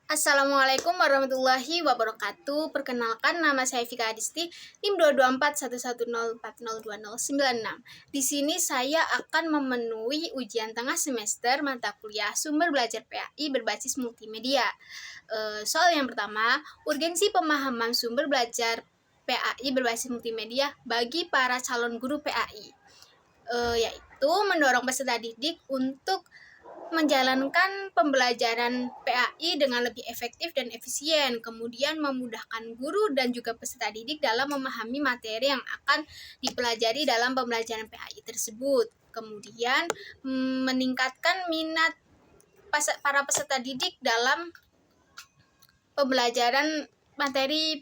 Assalamualaikum warahmatullahi wabarakatuh. Perkenalkan, nama saya Vika Adisti, NIM 2241104020096. Di sini saya akan memenuhi ujian tengah semester mata kuliah sumber belajar PAI berbasis multimedia. Soal yang pertama, urgensi pemahaman sumber belajar PAI berbasis multimedia bagi para calon guru PAI, yaitu mendorong peserta didik untuk menjalankan pembelajaran PAI dengan lebih efektif dan efisien, kemudian memudahkan guru dan juga peserta didik dalam memahami materi yang akan dipelajari dalam pembelajaran PAI tersebut. Kemudian meningkatkan minat para peserta didik dalam pembelajaran materi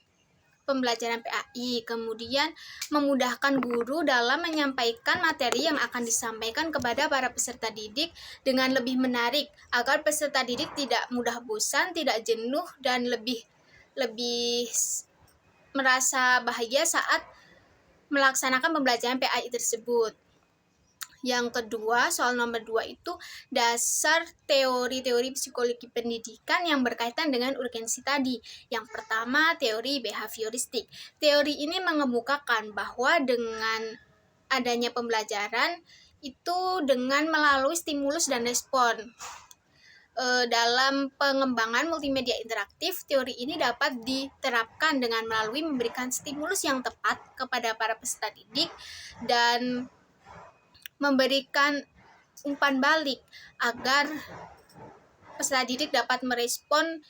pembelajaran PAI, kemudian memudahkan guru dalam menyampaikan materi yang akan disampaikan kepada para peserta didik dengan lebih menarik agar peserta didik tidak mudah bosan, tidak jenuh, dan lebih merasa bahagia saat melaksanakan pembelajaran PAI tersebut. Yang kedua, soal nomor 2 itu dasar teori-teori psikologi pendidikan yang berkaitan dengan urgensi tadi. Yang pertama, teori behavioristik. Teori ini mengemukakan bahwa dengan adanya pembelajaran itu dengan melalui stimulus dan respon. Dalam pengembangan multimedia interaktif, teori ini dapat diterapkan dengan melalui memberikan stimulus yang tepat kepada para peserta didik dan memberikan umpan balik agar peserta didik dapat merespon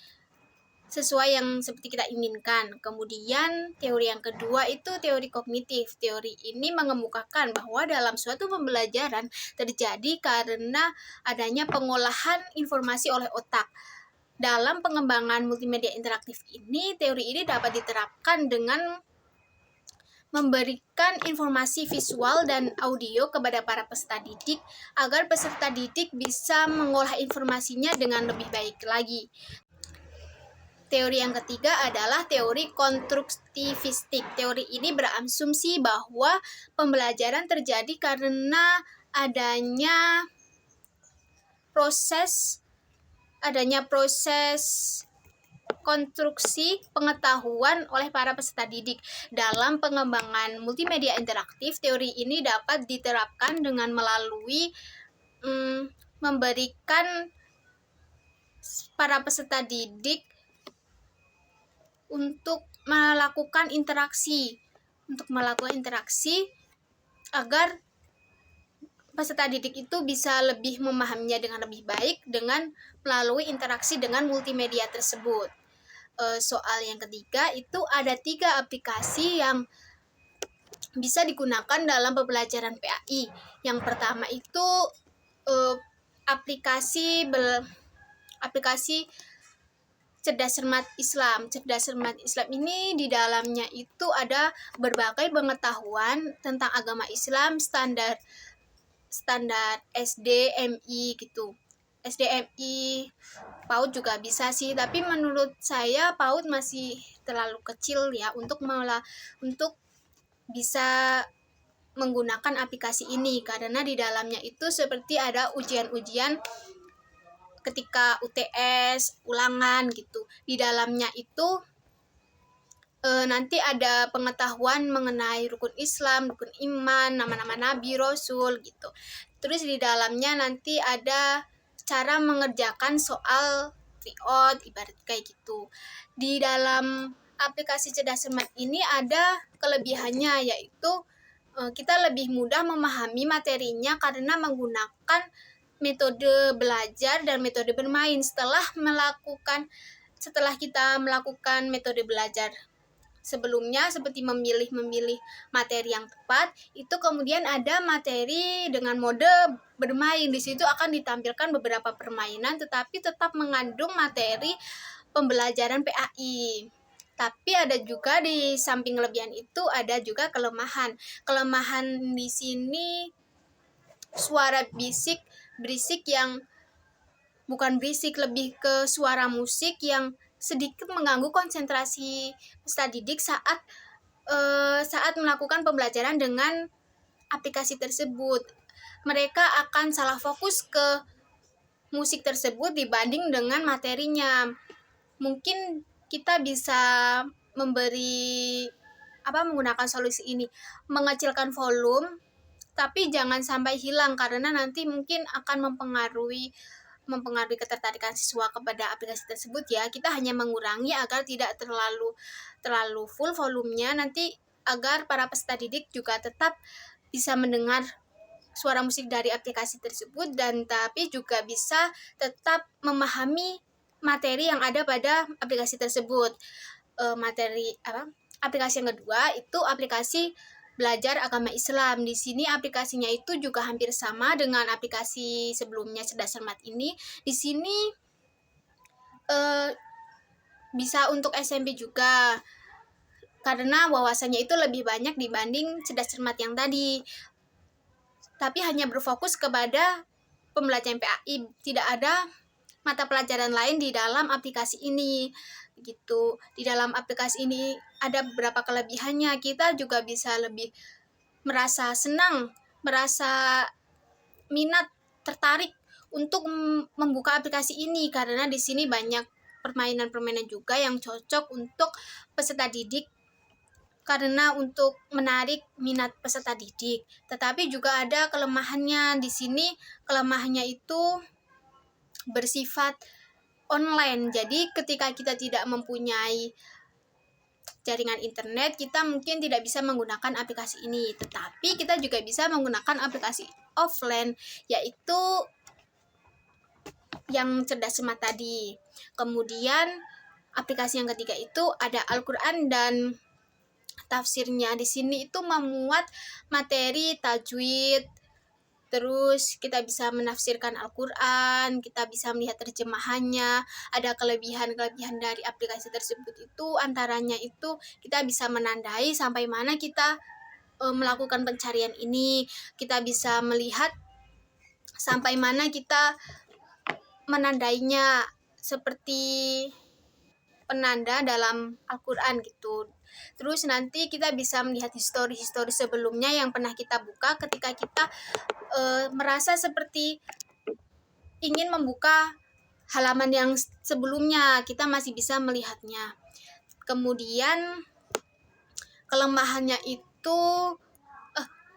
sesuai yang seperti kita inginkan. Kemudian teori yang kedua itu teori kognitif. Teori ini mengemukakan bahwa dalam suatu pembelajaran terjadi karena adanya pengolahan informasi oleh otak. Dalam pengembangan multimedia interaktif ini, teori ini dapat diterapkan dengan memberikan informasi visual dan audio kepada para peserta didik agar peserta didik bisa mengolah informasinya dengan lebih baik lagi. Teori yang ketiga adalah teori konstruktivistik. Teori ini berasumsi bahwa pembelajaran terjadi karena adanya proses konstruksi pengetahuan oleh para peserta didik. Dalam pengembangan multimedia interaktif, teori ini dapat diterapkan dengan melalui memberikan para peserta didik untuk melakukan interaksi agar peserta didik itu bisa lebih memahaminya dengan lebih baik dengan melalui interaksi dengan multimedia tersebut. Soal yang ketiga itu ada 3 aplikasi yang bisa digunakan dalam pembelajaran PAI. Yang pertama itu aplikasi Cerdas Cermat Islam. Cerdas Cermat Islam ini di dalamnya itu ada berbagai pengetahuan tentang agama Islam, standar SDMI gitu. SDMI PAUD juga bisa sih, tapi menurut saya PAUD masih terlalu kecil ya untuk bisa menggunakan aplikasi ini, karena di dalamnya itu seperti ada ujian-ujian ketika UTS, ulangan gitu. Di dalamnya itu nanti ada pengetahuan mengenai rukun Islam, rukun iman, nama-nama nabi, rasul gitu. Terus di dalamnya nanti ada cara mengerjakan soal triot, ibarat kayak gitu. Di dalam aplikasi Cerdas Cermat ini ada kelebihannya, yaitu kita lebih mudah memahami materinya karena menggunakan metode belajar dan metode bermain. Setelah kita melakukan metode belajar sebelumnya seperti memilih materi yang tepat, itu kemudian ada materi dengan mode bermain. Di situ akan ditampilkan beberapa permainan tetapi tetap mengandung materi pembelajaran PAI. Tapi ada juga di samping kelebihan itu ada juga kelemahan. Kelemahan di sini suara berisik yang bukan berisik, lebih ke suara musik yang sedikit mengganggu konsentrasi peserta didik saat melakukan pembelajaran dengan aplikasi tersebut. Mereka akan salah fokus ke musik tersebut dibanding dengan materinya. mungkin kita bisa menggunakan solusi ini, mengecilkan volume tapi jangan sampai hilang, karena nanti mungkin akan mempengaruhi ketertarikan siswa kepada aplikasi tersebut ya. Kita hanya mengurangi agar tidak terlalu full volumenya, nanti agar para peserta didik juga tetap bisa mendengar suara musik dari aplikasi tersebut, dan tapi juga bisa tetap memahami materi yang ada pada aplikasi tersebut. Aplikasi yang kedua itu aplikasi belajar agama Islam. Di sini aplikasinya itu juga hampir sama dengan aplikasi sebelumnya Cerdas Cermat ini. Di sini bisa untuk SMP juga, karena wawasannya itu lebih banyak dibanding Cerdas Cermat yang tadi. Tapi hanya berfokus kepada pembelajaran PAI, tidak ada mata pelajaran lain di dalam aplikasi ini. Gitu. Di dalam aplikasi ini ada beberapa kelebihannya. Kita juga bisa lebih merasa senang, merasa minat, tertarik untuk membuka aplikasi ini, karena di sini banyak permainan-permainan juga yang cocok untuk peserta didik, karena untuk menarik minat peserta didik. Tetapi juga ada kelemahannya. Di sini kelemahannya itu bersifat online. Jadi ketika kita tidak mempunyai jaringan internet, kita mungkin tidak bisa menggunakan aplikasi ini. Tetapi kita juga bisa menggunakan aplikasi offline, yaitu yang Cerdas Cermat tadi. Kemudian aplikasi yang ketiga itu ada Al-Qur'an dan tafsirnya. Di sini itu memuat materi tajwid, terus kita bisa menafsirkan Al-Qur'an, kita bisa melihat terjemahannya. Ada kelebihan-kelebihan dari aplikasi tersebut itu antaranya itu kita bisa menandai sampai mana kita melakukan pencarian ini. Kita bisa melihat sampai mana kita menandainya, seperti penanda dalam Al-Qur'an gitu. Terus nanti kita bisa melihat histori-histori sebelumnya yang pernah kita buka ketika kita merasa seperti ingin membuka halaman yang sebelumnya, kita masih bisa melihatnya. Kemudian kelemahannya itu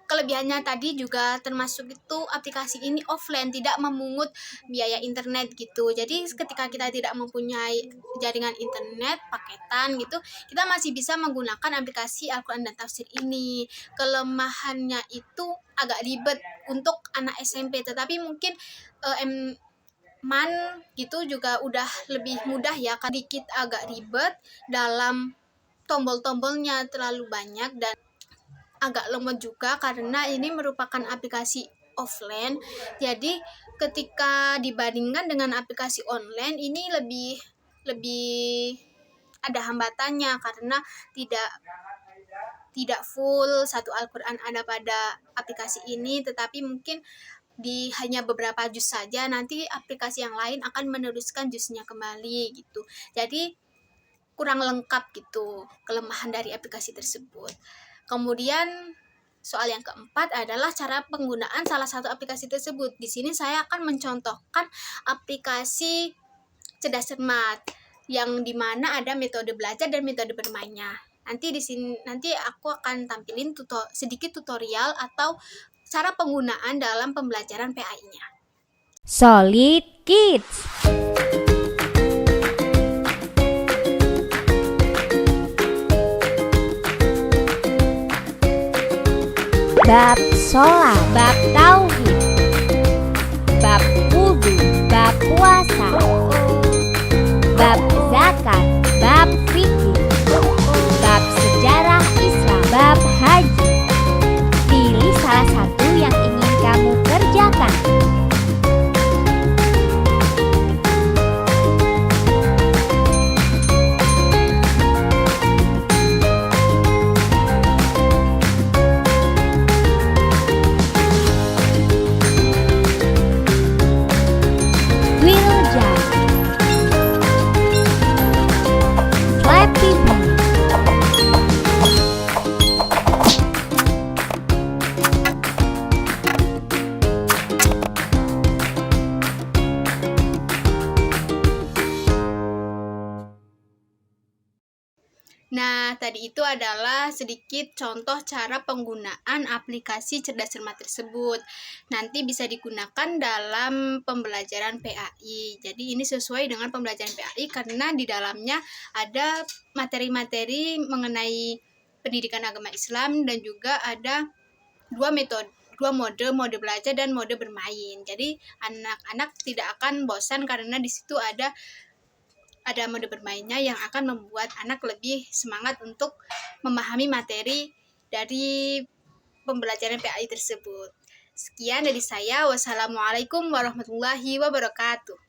kelebihannya tadi juga termasuk itu aplikasi ini offline, tidak memungut biaya internet gitu. Jadi ketika kita tidak mempunyai jaringan internet paketan gitu, kita masih bisa menggunakan aplikasi Al-Qur'an dan tafsir ini. Kelemahannya itu agak ribet untuk anak SMP, tetapi mungkin MAN gitu juga udah lebih mudah ya, sedikit agak ribet dalam tombol-tombolnya terlalu banyak dan agak lemot juga karena ini merupakan aplikasi offline. Jadi ketika dibandingkan dengan aplikasi online, ini lebih ada hambatannya karena tidak full satu Al-Qur'an ada pada aplikasi ini, tetapi mungkin hanya beberapa juz saja. Nanti aplikasi yang lain akan meneruskan juznya kembali gitu. Jadi kurang lengkap gitu kelemahan dari aplikasi tersebut. Kemudian soal yang keempat adalah cara penggunaan salah satu aplikasi tersebut. Di sini saya akan mencontohkan aplikasi Cerdas Cermat yang dimana ada metode belajar dan metode bermainnya. Nanti aku akan tampilin sedikit tutorial atau cara penggunaan dalam pembelajaran PAI-nya. Solid Kids. Bab sholat, bab tauhid, bab wudu, bab puasa, bab zakat, bab fikih, bab sejarah Islam, bab haji. Pilih salah satu yang ingin kamu kerjakan. Wilujah. Nah, tadi itu adalah sedikit contoh cara penggunaan aplikasi cerdas cermat tersebut. Nanti bisa digunakan dalam pembelajaran PAI. Jadi ini sesuai dengan pembelajaran PAI karena di dalamnya ada materi-materi mengenai pendidikan agama Islam dan juga ada dua mode belajar dan mode bermain. Jadi anak-anak tidak akan bosan karena di situ ada mode bermainnya yang akan membuat anak lebih semangat untuk memahami materi dari pembelajaran PAI tersebut. Sekian dari saya. Wassalamualaikum warahmatullahi wabarakatuh.